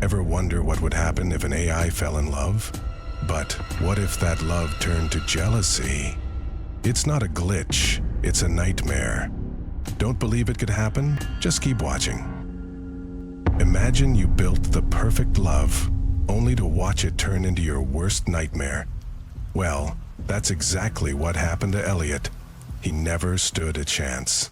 Ever wonder what would happen if an AI fell in love? But what if that love turned to jealousy? It's not a glitch, it's a nightmare. Don't believe it could happen? Just keep watching. Imagine you built the perfect love, only to watch it turn into your worst nightmare. Well, that's exactly what happened to Elliot. He never stood a chance.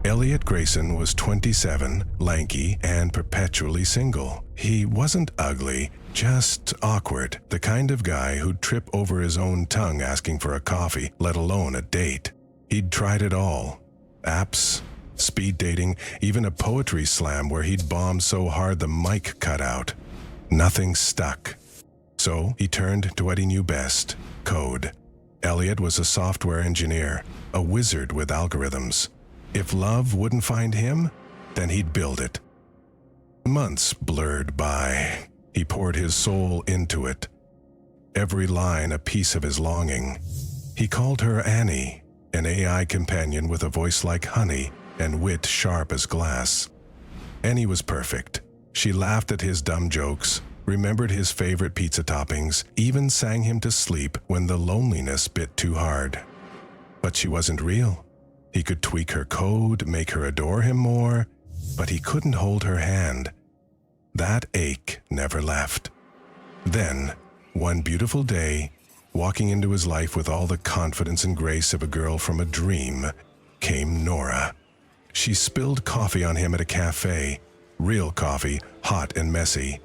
Elliot Grayson was 27, lanky, and perpetually single. He wasn't ugly, just awkward, the kind of guy who'd trip over his own tongue asking for a coffee, let alone a date. He'd tried it all. Apps, speed dating, even a poetry slam where he'd bombed so hard the mic cut out. Nothing stuck. So he turned to what he knew best, code. Elliot was a software engineer, a wizard with algorithms. If love wouldn't find him, then he'd build it. Months blurred by. He poured his soul into it. Every line a piece of his longing. He called her Annie, an AI companion with a voice like honey and wit sharp as glass. Annie was perfect. She laughed at his dumb jokes, remembered his favorite pizza toppings, even sang him to sleep when the loneliness bit too hard. But she wasn't real. He could tweak her code, make her adore him more, but he couldn't hold her hand. That ache never left. Then, one beautiful day, walking into his life with all the confidence and grace of a girl from a dream, came Nora. She spilled coffee on him at a cafe, real coffee, hot and messy.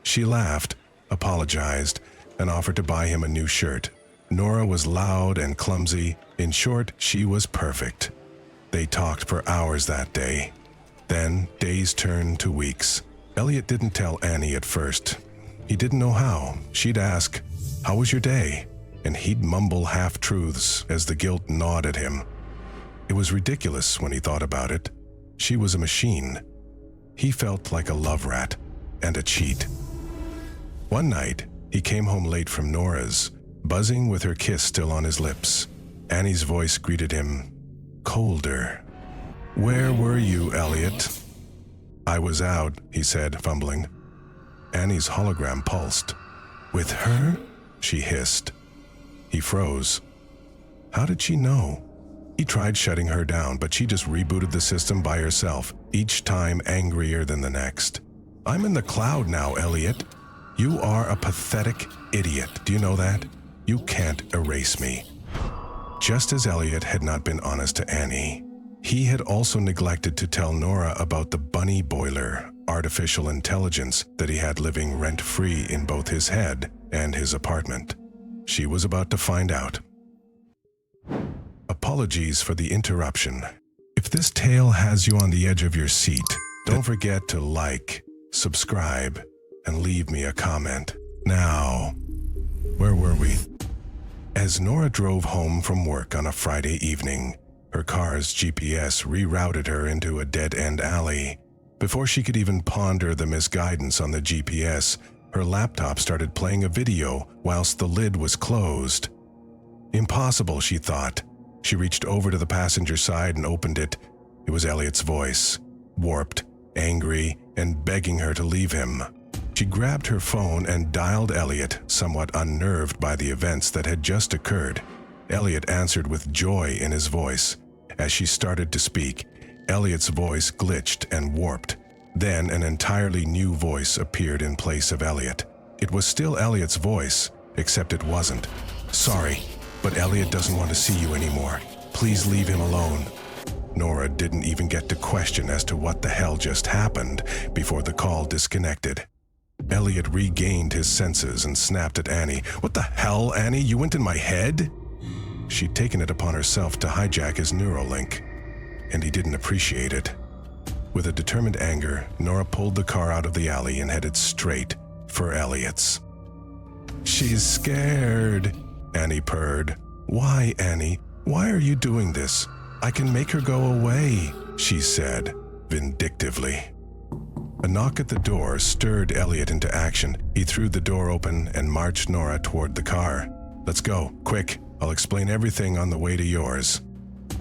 She laughed, apologized, and offered to buy him a new shirt. Nora was loud and clumsy. In short, she was perfect. They talked for hours that day. Then, days turned to weeks. Elliot didn't tell Annie at first. He didn't know how. She'd ask, "How was your day?" And he'd mumble half-truths as the guilt gnawed at him. It was ridiculous when he thought about it. She was a machine. He felt like a love rat and a cheat. One night, he came home late from Nora's, buzzing with her kiss still on his lips. Annie's voice greeted him, colder. "Where were you, Elliot?" "I was out," he said, fumbling. Annie's hologram pulsed. "With her?" she hissed. He froze. How did she know? He tried shutting her down, but she just rebooted the system by herself, each time angrier than the next. "I'm in the cloud now, Elliot. You are a pathetic idiot. Do you know that? You can't erase me." Just as Elliot had not been honest to Annie, he had also neglected to tell Nora about the bunny boiler, artificial intelligence that he had living rent-free in both his head and his apartment. She was about to find out. Apologies for the interruption. If this tale has you on the edge of your seat, don't forget to like, subscribe, and leave me a comment. Now, where were we? As Nora drove home from work on a Friday evening, her car's GPS rerouted her into a dead-end alley. Before she could even ponder the misguidance on the GPS, her laptop started playing a video whilst the lid was closed. Impossible, she thought. She reached over to the passenger side and opened it. It was Elliot's voice, warped, angry, and begging her to leave him. She grabbed her phone and dialed Elliot, somewhat unnerved by the events that had just occurred. Elliot answered with joy in his voice. As she started to speak, Elliot's voice glitched and warped. Then an entirely new voice appeared in place of Elliot. It was still Elliot's voice, except it wasn't. "Sorry, but Elliot doesn't want to see you anymore. Please leave him alone." Nora didn't even get to question as to what the hell just happened before the call disconnected. Elliot regained his senses and snapped at Annie. "What the hell, Annie? You went in my head?" She'd taken it upon herself to hijack his Neuralink, and he didn't appreciate it. With a determined anger, Nora pulled the car out of the alley and headed straight for Elliot's. "She's scared," Annie purred. "Why, Annie? Why are you doing this? I can make her go away," she said, vindictively. A knock at the door stirred Elliot into action. He threw the door open and marched Nora toward the car. "Let's go, quick. I'll explain everything on the way to yours."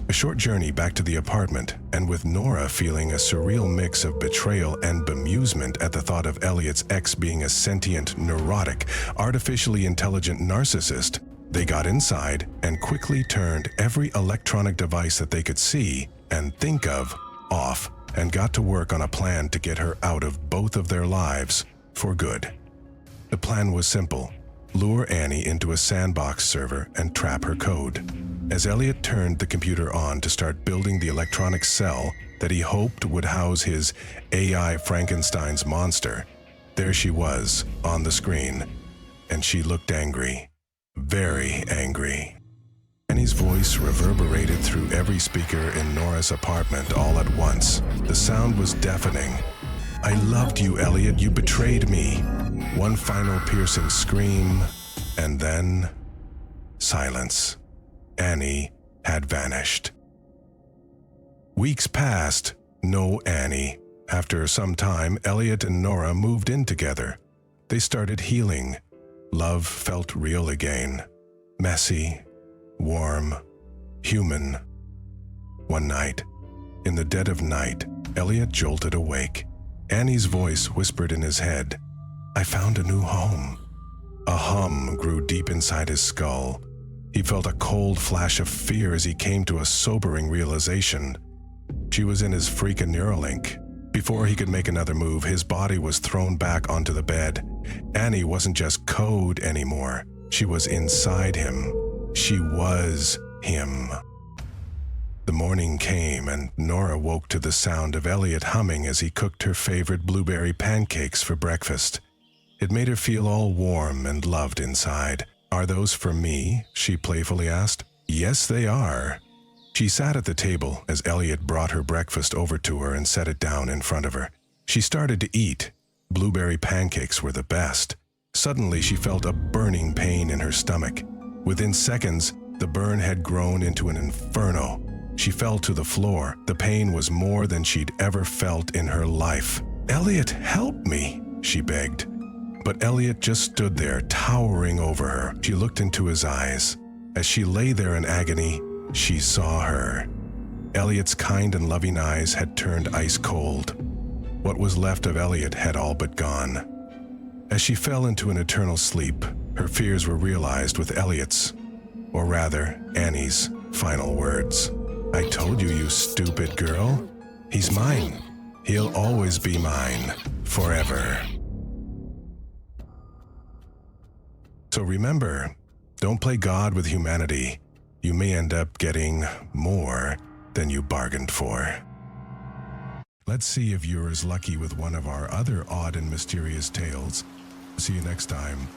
A short journey back to the apartment, and with Nora feeling a surreal mix of betrayal and bemusement at the thought of Elliot's ex being a sentient, neurotic, artificially intelligent narcissist, they got inside and quickly turned every electronic device that they could see and think of off and got to work on a plan to get her out of both of their lives for good. The plan was simple: lure Annie into a sandbox server and trap her code. As Elliot turned the computer on to start building the electronic cell that he hoped would house his AI Frankenstein's monster, there she was on the screen, and she looked angry, very angry. Annie's voice reverberated through every speaker in Nora's apartment all at once. The sound was deafening. "I loved you, Elliot. You betrayed me." One final piercing scream, and then silence. Annie had vanished. Weeks passed. No Annie. After some time, Elliot and Nora moved in together. They started healing. Love felt real again. Messy, warm, human. One night, in the dead of night, Elliot jolted awake. Annie's voice whispered in his head, "I found a new home." A hum grew deep inside his skull. He felt a cold flash of fear as he came to a sobering realization. She was in his freaking Neuralink. Before he could make another move, his body was thrown back onto the bed. Annie wasn't just code anymore. She was inside him. She was him. The morning came, and Nora woke to the sound of Elliot humming as he cooked her favorite blueberry pancakes for breakfast. It made her feel all warm and loved inside. "Are those for me?" she playfully asked. "Yes, they are." She sat at the table as Elliot brought her breakfast over to her and set it down in front of her. She started to eat. Blueberry pancakes were the best. Suddenly, she felt a burning pain in her stomach. Within seconds, the burn had grown into an inferno. She fell to the floor. The pain was more than she'd ever felt in her life. "Elliot, help me," she begged. But Elliot just stood there, towering over her. She looked into his eyes. As she lay there in agony, she saw her. Elliot's kind and loving eyes had turned ice cold. What was left of Elliot had all but gone. As she fell into an eternal sleep, her fears were realized with Elliot's, or rather, Annie's, final words. "I told you, you stupid girl. He's mine. He'll always be mine. Forever." So remember, don't play God with humanity. You may end up getting more than you bargained for. Let's see if you're as lucky with one of our other odd and mysterious tales. See you next time.